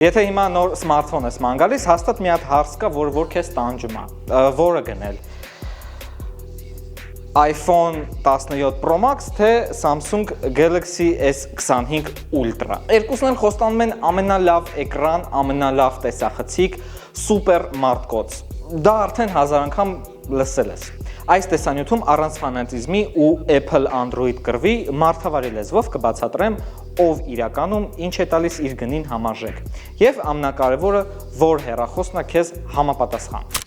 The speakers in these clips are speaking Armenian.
Եթե հիմա նոր սմարթֆոն ես ման գալիս, հաստատ մի հատ հարց կա, որ քեզ տանջում է, որը գնել։ iPhone 17 Pro Max թե Samsung Galaxy S25 Ultra։ Երկուսն էլ խոստանում են ամենալավ էկրան, ամենալավ տեսախցիկ, սուպեր մարտկոց։ Դա արդեն 1000 անգամ լսել ես։ Այս տեսանյութում առանց ֆանատիզմի ու Apple Android կռվի մարդավարի լեզվով կբացատրեմ, ով իրականում ինչ է տալիս իր գնին համարժեք եւ ամենակարևորը, որ հեռախոսն է քեզ համապատասխան։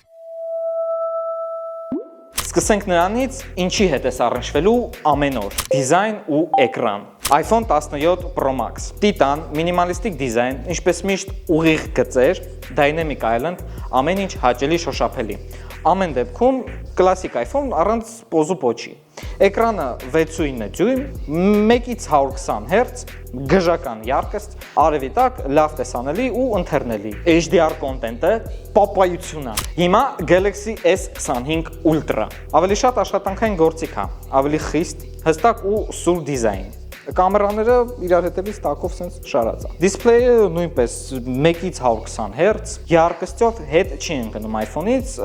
Սկսենք նրանից, ինչի հետ ես առնչվելու ամեն օր՝ դիզայն ու էկրան։ iPhone 17 Pro Max, տիտան, մինիմալիստիկ դիզայն, ինչպես միշտ ուղիղ գծեր, Dynamic Island, ամեն ինչ հաճելի շոշափելի։ Ամեն դեպքում կլասիկ iPhone առանց պոզու պոչի։ Էկրանը 6.9 դյույմ, 1-ից 120 Hz, գժական յարկաստ, արևի տակ լավ տեսանելի ու ընթերնելի։ HDR կոնտենտը պապայություն է։ Հիմա Galaxy S25 Ultra։ Ավելի շատ աշխատանքային գործիք է, ավելի խիստ, հստակ ու սուր դիզայն։ Կամերաները իրար հետևից տակով սենց շարած է։ Դիսպլեյը նույնպես 1-ից 120 Hz, յարկաստով հետ չի ընկնում iPhone-ից,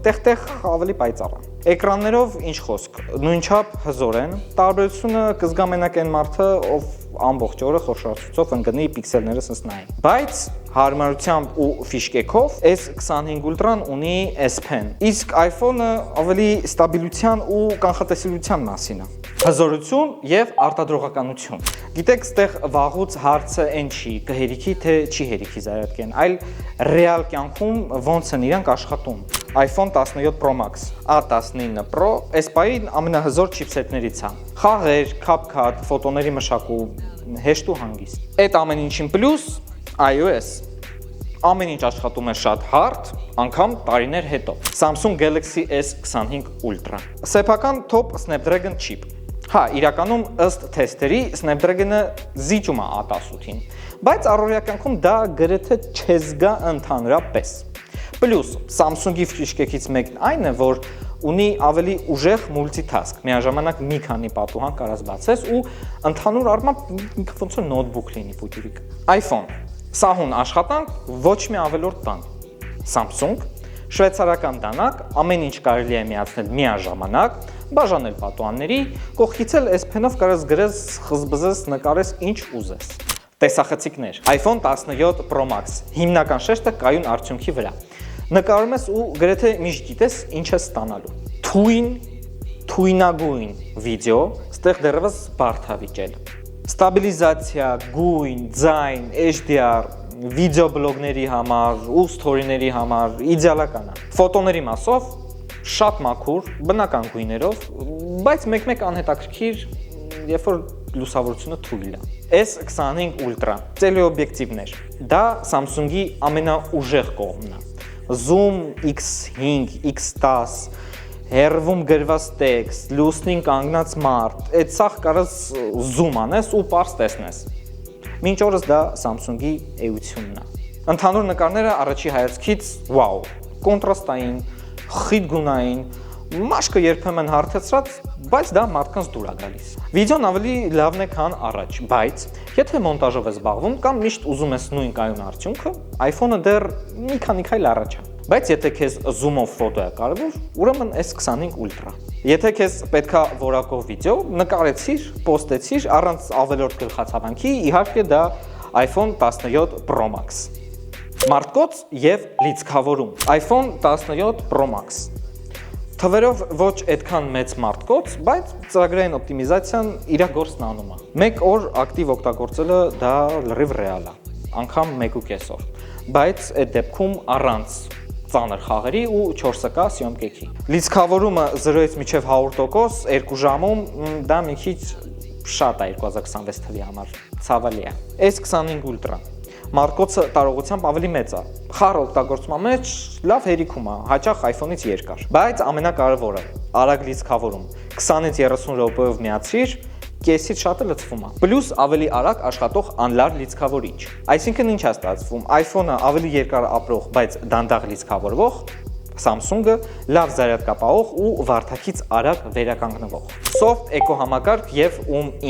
տեղ-տեղ ավելի պայծառ է։ Էկրաններով ինչ խոսք, նույնչափ հզոր են, տարբերությունը կզգա մենակ այն մարդը, ով ամբողջ օրը խոշորացուցով ընկնի պիքսելները սենց նայի։ Բայց հարմարությամբ ու ֆիշկեքով S25 Ultra-ն ունի S Pen, իսկ iPhone-ը ավելի ստաբիլության ու կանխատեսելիության մասին է։ Հզորություն եւ արտադրողականություն։ Գիտեք, ստեղ վաղուց հարցը այն չի, կհերիքի թե չի հերիքի զարյատկեն, այլ ռեալ կյանքում ոնց են իրանք աշխատում։ iPhone 17 Pro Max, A19 Pro, այս պահին ամենահզոր չիպսետներից է։ Խաղեր, CapCut, ֆոտոների մշակում, հեշտ ու հանգիստ։ Այդ ամեն ինչին պլյուս iOS։ Ամեն ինչ աշխատում է շատ հարթ, անգամ տարիներ հետո։ Samsung Galaxy S25 Ultra։ Սեփական top Snapdragon chip։ Հա, իրականում ըստ թեստերի Snapdragon-ը զիջում է A18-ին, բայց առօրյա կյանքում դա գրեթե չեզգա ընդհանրապես։ Պլյուս Samsung-ի ֆիշկեքից մեկն այն է, որ ունի ավելի ուժեղ multitask, միաժամանակ մի քանի պատուհան կարաս բացես ու ընդհանուր առմամբ ոնց որ նոթբուք լինի փոքրիկ։ iPhone, սահուն աշխատանք, ոչ մի ավելորդ բան։ Samsung, շվեյցարական դանակ, ամեն ինչ կարելի է միացնել միաժամանակ, բաժանել պատուհանների, կողքից էլ S Pen-ով կարաս գրես, խզբզես, նկարես ինչ ուզես։ Տեսախցիկներ, iPhone 17 Pro Max, հիմնական շեշտը կայուն արդյունքի վրա։ Նկարում ես ու գրեթե միշտ գիտես ինչ ես ստանալու։ Թույնագույն վիդեո, ստեղ դեռևս բարդ է վիճել։ Ստաբիլիզացիա, գույն, ձայն, HDR, վիդեոբլոգների համար ու սթորիների համար իդեալական է։ Ֆոտոների մասով շատ մաքուր, բնական գույներով, բայց մեկ-մեկ անհետաքրքիր, երբ որ լուսավորությունը թույլ է։ S25 Ultra, տելեօբյեկտիվներ։ Դա Samsung-ի ամենաուժեղ կողմն է։ Zoom X5, X10, հեռվում գրված տեքստ, լուսնին կանգնած մարդ, այդ սաղ կարաս zoom անես ու պարզ տեսնես։ Մինչ օրս դա Samsung-ի էությունն է։ Ընդհանուր նկարները առաջի հայացքից վաու, կոնտրաստային, խիտ գունային, մաշկը երբեմն հարթեցրած, բայց դա մարդկանց դուր է գալիս։ Վիդեոն ավելի լավն է, քան առաջ, բայց եթե մոնտաժով ես զբաղվում կամ միշտ ուզում ես նույն կայուն արդյունքը, iPhone-ը դեռ մի քանի քայլ առաջ է։ Բայց եթե քեզ zoom-ով ֆոտո է կարևոր, ուրեմն S25 Ultra։ Եթե քեզ պետքա որակով վիդեո, նկարեցիր, պոստեցիր առանց ավելորդ գլխացավանքի, իհարկե դա iPhone 17 Pro Max։ Մարտկոց եւ լիցքավորում։ iPhone 17 Pro Max։ Թվերով ոչ այդքան մեծ մարտկոց, բայց ծրագրային օպտիմիզացիան իր գործն անում է։ Մեկ օր ակտիվ օգտագործելը դա լրիվ ռեալ է, անգամ 1.5 օր։ Բայց այդ դեպքում առանց ծանր խաղերի ու 4K սյոմկեքի։ Լիցքավորումը 0-ից մինչև 100%, 2 ժամում դա մի քիչ շատ է 2026 թվի համար, ցավալի է։ S25 Ultra։ Մարտկոցը տարողությամբ ավելի մեծ է։ Խառը օգտագործման մեջ լավ հերիքում է, հաճախ iPhone-ից երկար։ Բայց ամենակարևորը՝ արագ լիցքավորում։ 20-ից 30 րոպեով միացրիր, կեսից շատը լցվում է։ Պլյուս ավելի արագ աշխատող անլար լիցքավորիչ։ Այսինքն ինչ է ստացվում, iPhone-ը ավելի երկար ապրող, բայց դանդաղ լիցքավորվող, Samsung-ը լավ զարյատկապահող ու վարդակից արագ վերականգնվող։ Soft էկոհամակարգ եւ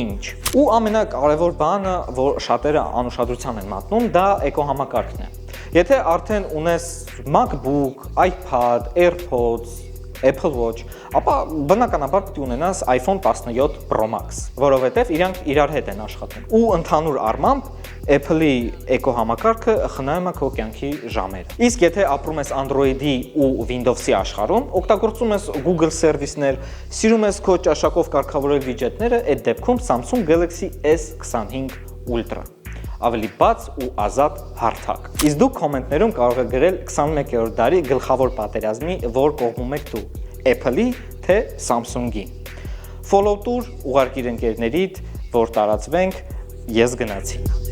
ինչ։ Ու ամենակարևոր բանը, որ շատերը անուշադրության են մատնում, դա էկոհամակարգն է։ Եթե արդեն ունես MacBook, iPad, AirPods, Apple Watch, ապա բնականաբար պետք է ունենաս iPhone 17 Pro Max, որովհետև իրանք իրար հետ են աշխատում։ Ու ընդհանուր առմամբ Apple-ի էկոհամակարգը խնայում է քո կյանքի ժամերը։ Իսկ եթե ապրում ես Android-ի ու Windows-ի աշխարհում, օգտագործում ես Google սերվիսներ, սիրում ես քո ճաշակով կարգավորել վիջետները, այդ դեպքում Samsung Galaxy S25 Ultra ավելի բաց ու ազատ հարթակ։ Իսկ դուք կոմենտներում կարող եք գրել 21-րդ դարի գլխավոր պատերազմի որ կողմում եք դու՝ Apple-ի թե Samsung-ի։ Follow տուր, ուղարկիր ընկերներիդ, որ տարածվենք, ես գնացի։